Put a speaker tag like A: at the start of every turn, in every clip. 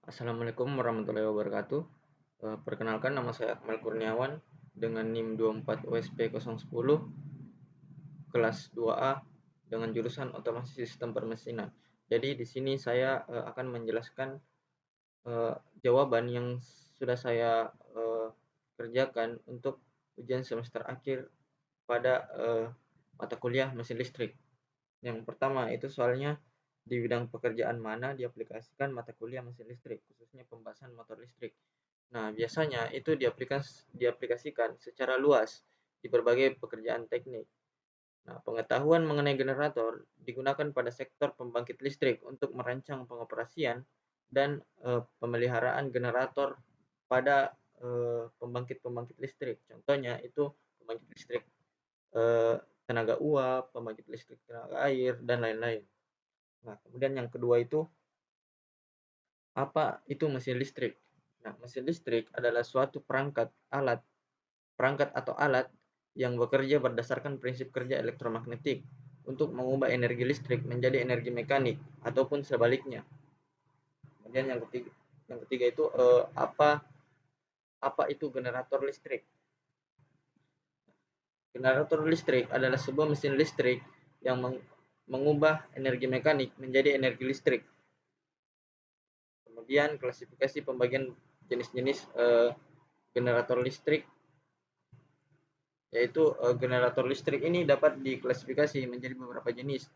A: Assalamualaikum warahmatullahi wabarakatuh. Perkenalkan, nama saya Akmal Kurniawan dengan NIM 24 USP 010 kelas 2A dengan jurusan Otomasi Sistem Permesinan. Jadi di sini saya akan menjelaskan eh, jawaban yang sudah saya kerjakan untuk ujian semester akhir pada mata kuliah mesin listrik. Yang pertama itu soalnya di bidang pekerjaan mana diaplikasikan mata kuliah mesin listrik, khususnya pembahasan motor listrik. Nah, biasanya itu diaplikasikan secara luas di berbagai pekerjaan teknik. Nah, pengetahuan mengenai generator digunakan pada sektor pembangkit listrik untuk merancang pengoperasian dan pemeliharaan generator pada pembangkit-pembangkit listrik. Contohnya itu pembangkit listrik tenaga uap, pembangkit listrik tenaga air, dan lain-lain. Nah, kemudian yang kedua itu, apa itu mesin listrik? Nah, mesin listrik adalah suatu perangkat atau alat yang bekerja berdasarkan prinsip kerja elektromagnetik untuk mengubah energi listrik menjadi energi mekanik ataupun sebaliknya. Kemudian yang ketiga itu apa itu generator listrik? Generator listrik adalah sebuah mesin listrik yang mengubah energi mekanik menjadi energi listrik. Kemudian klasifikasi pembagian jenis-jenis generator listrik, yaitu generator listrik ini dapat diklasifikasi menjadi beberapa jenis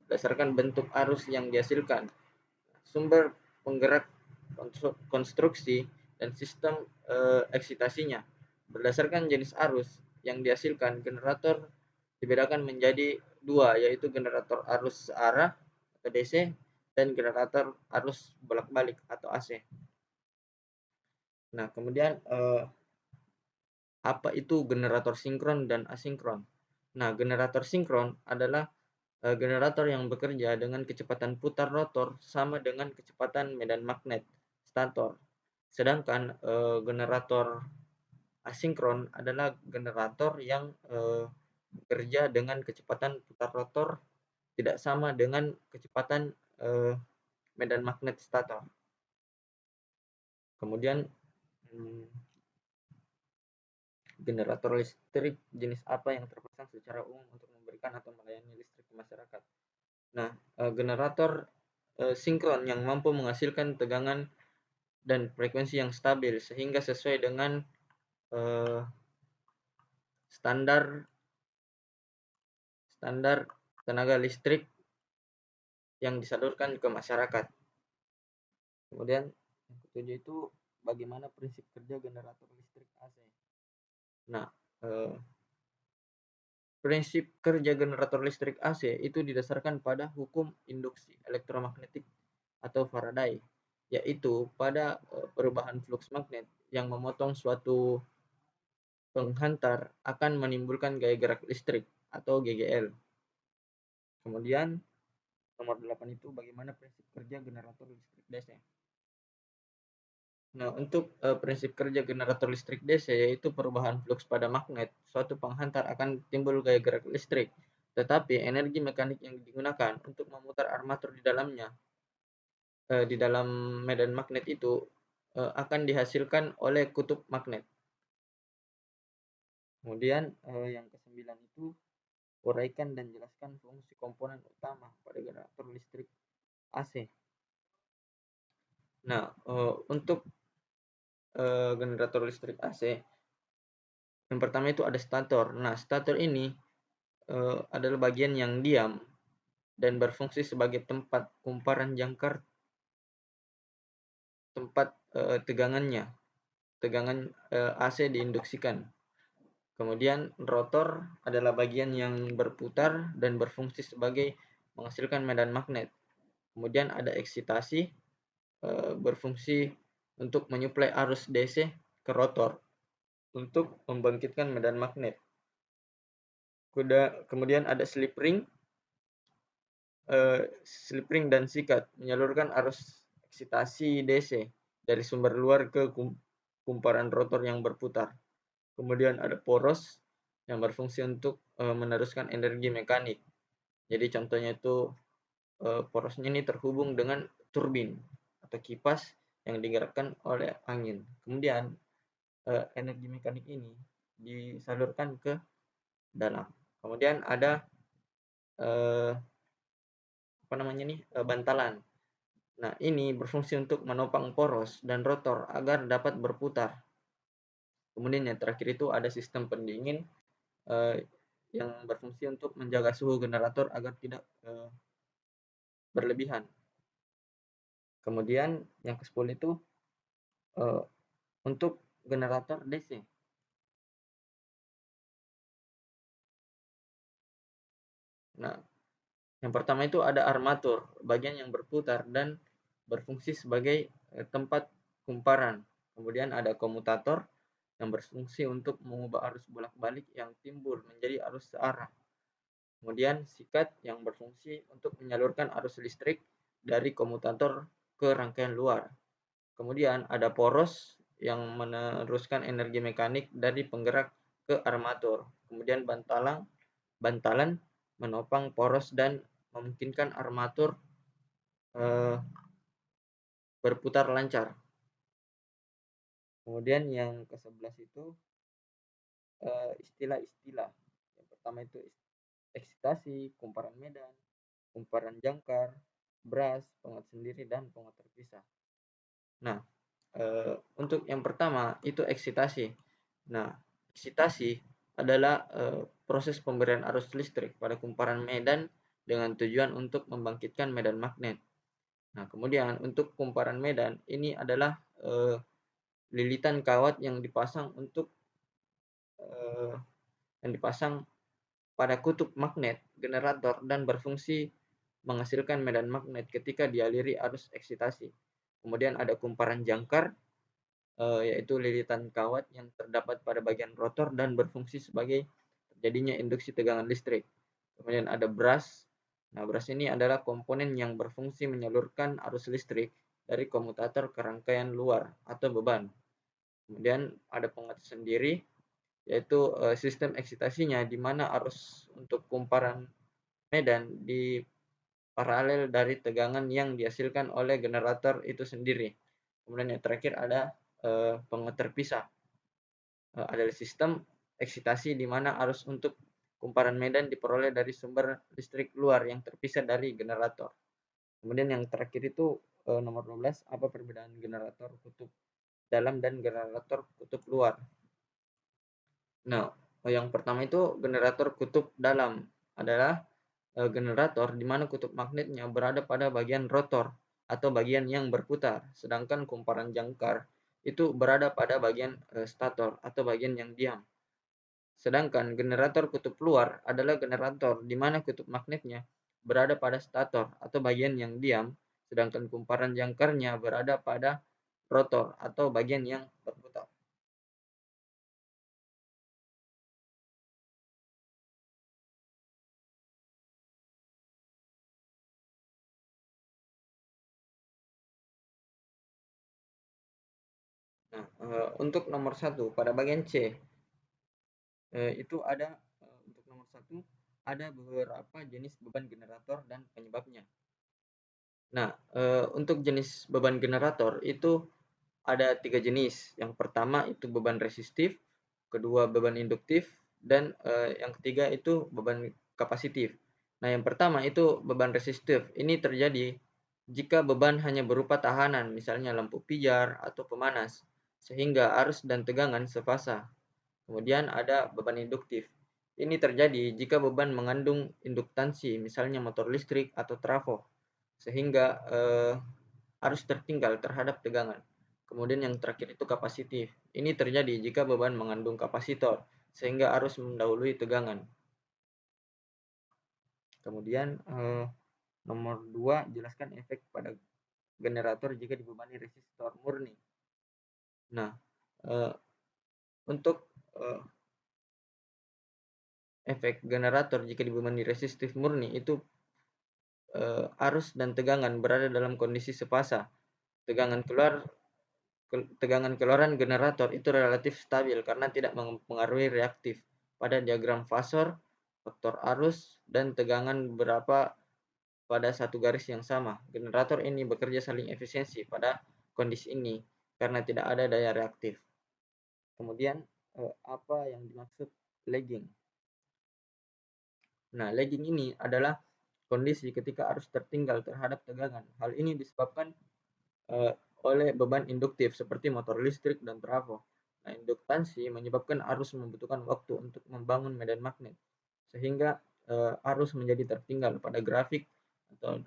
A: berdasarkan bentuk arus yang dihasilkan, sumber penggerak, konstruksi, dan sistem eksitasinya. Berdasarkan jenis arus yang dihasilkan, generator dibedakan menjadi dua, yaitu generator arus searah atau DC dan generator arus bolak-balik atau AC. Nah, kemudian apa itu generator sinkron dan asinkron? Nah, generator sinkron adalah generator yang bekerja dengan kecepatan putar rotor sama dengan kecepatan medan magnet stator. Sedangkan generator asinkron adalah generator yang bekerja dengan kecepatan putar rotor tidak sama dengan kecepatan medan magnet stator. Kemudian generator listrik jenis apa yang terpasang secara umum untuk memberikan atau melayani listrik ke masyarakat? Nah, generator sinkron yang mampu menghasilkan tegangan dan frekuensi yang stabil sehingga sesuai dengan standar tenaga listrik yang disalurkan ke masyarakat. Kemudian yang ketujuh itu bagaimana prinsip kerja generator listrik AC. Nah, prinsip kerja generator listrik AC itu didasarkan pada hukum induksi elektromagnetik atau Faraday, yaitu pada perubahan fluks magnet yang memotong suatu penghantar akan menimbulkan gaya gerak listrik atau GGL. Kemudian nomor 8 itu bagaimana prinsip kerja generator listrik DC. Nah, untuk prinsip kerja generator listrik DC, yaitu perubahan fluks pada magnet suatu penghantar akan timbul gaya gerak listrik, tetapi energi mekanik yang digunakan untuk memutar armatur di dalamnya di dalam medan magnet itu akan dihasilkan oleh kutub magnet. Kemudian yang kesembilan itu uraikan dan jelaskan fungsi komponen utama pada generator listrik AC. Nah, untuk generator listrik AC, yang pertama itu ada stator. Nah, stator ini adalah bagian yang diam dan berfungsi sebagai tempat kumparan jangkar tempat tegangan AC diinduksikan. Kemudian rotor adalah bagian yang berputar dan berfungsi sebagai menghasilkan medan magnet. Kemudian ada eksitasi, berfungsi untuk menyuplai arus DC ke rotor untuk membangkitkan medan magnet. Kemudian ada slip ring dan sikat menyalurkan arus eksitasi DC dari sumber luar ke kumparan rotor yang berputar. Kemudian ada poros yang berfungsi untuk meneruskan energi mekanik. Jadi contohnya itu porosnya ini terhubung dengan turbin atau kipas yang digerakkan oleh angin. Kemudian energi mekanik ini disalurkan ke dalam. Kemudian ada bantalan. Nah, ini berfungsi untuk menopang poros dan rotor agar dapat berputar. Kemudian yang terakhir itu ada sistem pendingin yang berfungsi untuk menjaga suhu generator agar tidak berlebihan. Kemudian yang ke-10 itu untuk generator DC. Nah, yang pertama itu ada armatur, bagian yang berputar dan berfungsi sebagai tempat kumparan. Kemudian ada komutator yang berfungsi untuk mengubah arus bolak-balik yang timbul menjadi arus searah. Kemudian sikat yang berfungsi untuk menyalurkan arus listrik dari komutator ke rangkaian luar. Kemudian ada poros yang meneruskan energi mekanik dari penggerak ke armatur. Kemudian bantalan menopang poros dan memungkinkan armatur berputar lancar. Kemudian yang ke-11 itu istilah-istilah. Yang pertama itu eksitasi, kumparan medan, kumparan jangkar, brush, penguat sendiri, dan penguat terpisah. Nah, untuk yang pertama itu eksitasi. Nah, eksitasi adalah proses pemberian arus listrik pada kumparan medan dengan tujuan untuk membangkitkan medan magnet. Nah, kemudian untuk kumparan medan ini adalah lilitan kawat yang dipasang pada kutub magnet generator dan berfungsi menghasilkan medan magnet ketika dialiri arus eksitasi. Kemudian ada kumparan jangkar, yaitu lilitan kawat yang terdapat pada bagian rotor dan berfungsi sebagai terjadinya induksi tegangan listrik. Kemudian ada brush. Nah, brush ini adalah komponen yang berfungsi menyalurkan arus listrik dari komutator ke rangkaian luar atau beban. Kemudian ada penguat sendiri, yaitu sistem eksitasinya di mana arus untuk kumparan medan di paralel dari tegangan yang dihasilkan oleh generator itu sendiri. Kemudian yang terakhir ada penguat terpisah. Adalah sistem eksitasi di mana arus untuk kumparan medan diperoleh dari sumber listrik luar yang terpisah dari generator. Kemudian yang terakhir itu nomor 12, apa perbedaan generator kutub dalam dan generator kutub luar. Nah, yang pertama itu generator kutub dalam adalah generator di mana kutub magnetnya berada pada bagian rotor atau bagian yang berputar, sedangkan kumparan jangkar itu berada pada bagian stator atau bagian yang diam. Sedangkan generator kutub luar adalah generator di mana kutub magnetnya berada pada stator atau bagian yang diam, sedangkan kumparan jangkarnya berada pada rotor atau bagian yang berputar. Nah, untuk nomor 1 pada bagian C itu ada untuk nomor 1 ada beberapa jenis beban generator dan penyebabnya. Nah, untuk jenis beban generator itu ada 3 jenis. Yang pertama itu beban resistif, kedua beban induktif, dan yang ketiga itu beban kapasitif. Nah, yang pertama itu beban resistif. Ini terjadi jika beban hanya berupa tahanan, misalnya lampu pijar atau pemanas, sehingga arus dan tegangan sefasa. Kemudian ada beban induktif. Ini terjadi jika beban mengandung induktansi, misalnya motor listrik atau trafo, sehingga arus tertinggal terhadap tegangan. Kemudian yang terakhir itu kapasitif. Ini terjadi jika beban mengandung kapasitor, sehingga arus mendahului tegangan. Kemudian nomor 2, jelaskan efek pada generator jika dibebani resistor murni. Nah, untuk efek generator jika dibebani resistif murni itu arus dan tegangan berada dalam kondisi sefasa. Tegangan keluaran generator itu relatif stabil karena tidak mempengaruhi reaktif. Pada diagram fasor, faktor arus dan tegangan berapa pada satu garis yang sama. Generator ini bekerja saling efisiensi pada kondisi ini karena tidak ada daya reaktif. Kemudian apa yang dimaksud lagging? Nah, lagging ini adalah kondisi ketika arus tertinggal terhadap tegangan. Hal ini disebabkan oleh beban induktif seperti motor listrik dan trafo. Nah, induktansi menyebabkan arus membutuhkan waktu untuk membangun medan magnet, sehingga arus menjadi tertinggal pada grafik atau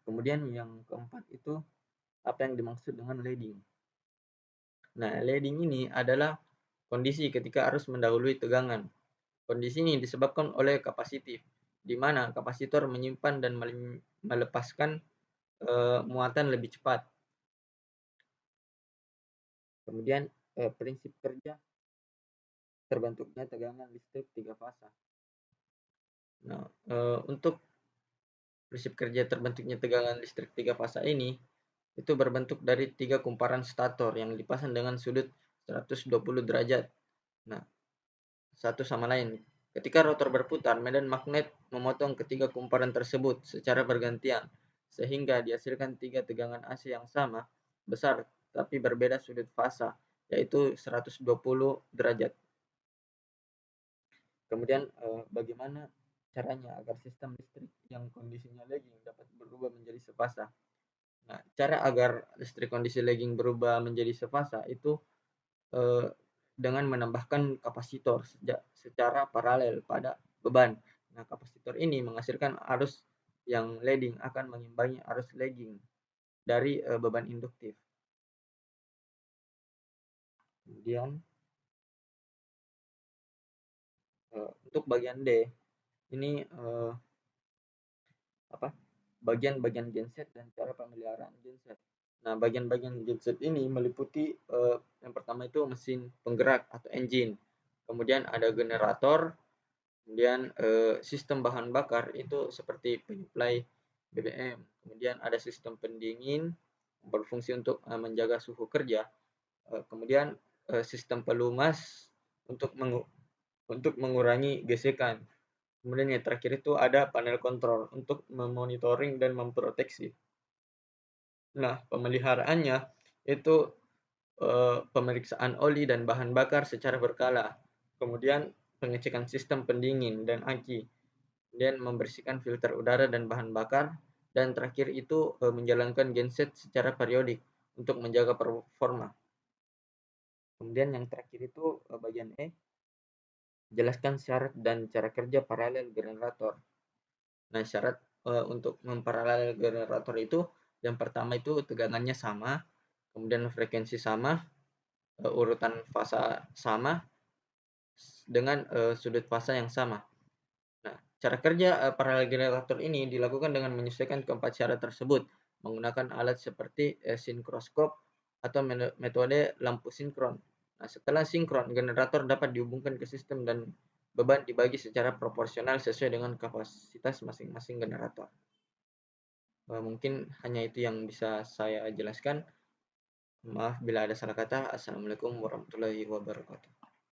A: kemudian yang keempat itu apa yang dimaksud dengan leading. Nah, leading ini adalah kondisi ketika arus mendahului tegangan. Kondisi ini disebabkan oleh kapasitif, di mana kapasitor menyimpan dan melepaskan muatan lebih cepat. Kemudian prinsip kerja terbentuknya tegangan listrik 3 fasa. Nah, untuk prinsip kerja terbentuknya tegangan listrik 3 fasa ini itu berbentuk dari 3 kumparan stator yang dipasang dengan sudut 120 derajat. Nah, satu sama lain. Ketika rotor berputar, medan magnet memotong ketiga kumparan tersebut secara bergantian, sehingga dihasilkan 3 tegangan AC yang sama, besar, tapi berbeda sudut fasa, yaitu 120 derajat. Kemudian bagaimana caranya agar sistem listrik yang kondisinya lagging dapat berubah menjadi sefasa? Nah, cara agar listrik kondisi lagging berubah menjadi sefasa itu dengan menambahkan kapasitor secara paralel pada beban. Nah, kapasitor ini menghasilkan arus yang leading akan mengimbangi arus lagging dari beban induktif. Kemudian untuk bagian D ini bagian-bagian genset dan cara pemeliharaan genset. Nah, bagian-bagian genset ini meliputi yang pertama itu mesin penggerak atau engine, kemudian ada generator, kemudian sistem bahan bakar itu seperti penyuplai BBM, kemudian ada sistem pendingin berfungsi untuk menjaga suhu kerja, kemudian sistem pelumas untuk mengurangi gesekan. Kemudian yang terakhir itu ada panel kontrol untuk memonitoring dan memproteksi. Nah, pemeliharaannya itu pemeriksaan oli dan bahan bakar secara berkala. Kemudian pengecekan sistem pendingin dan aki. Kemudian membersihkan filter udara dan bahan bakar. Dan terakhir itu menjalankan genset secara periodik untuk menjaga performa. Kemudian yang terakhir itu bagian E, jelaskan syarat dan cara kerja paralel generator. Nah, syarat untuk memparalel generator itu yang pertama itu tegangannya sama, kemudian frekuensi sama, urutan fasa sama, dengan sudut fasa yang sama. Nah, cara kerja paralel generator ini dilakukan dengan menyesuaikan keempat syarat tersebut menggunakan alat seperti sinkroskop atau metode lampu sinkron. Nah, setelah sinkron, generator dapat dihubungkan ke sistem dan beban dibagi secara proporsional sesuai dengan kapasitas masing-masing generator. Mungkin hanya itu yang bisa saya jelaskan. Maaf bila ada salah kata. Assalamualaikum warahmatullahi wabarakatuh.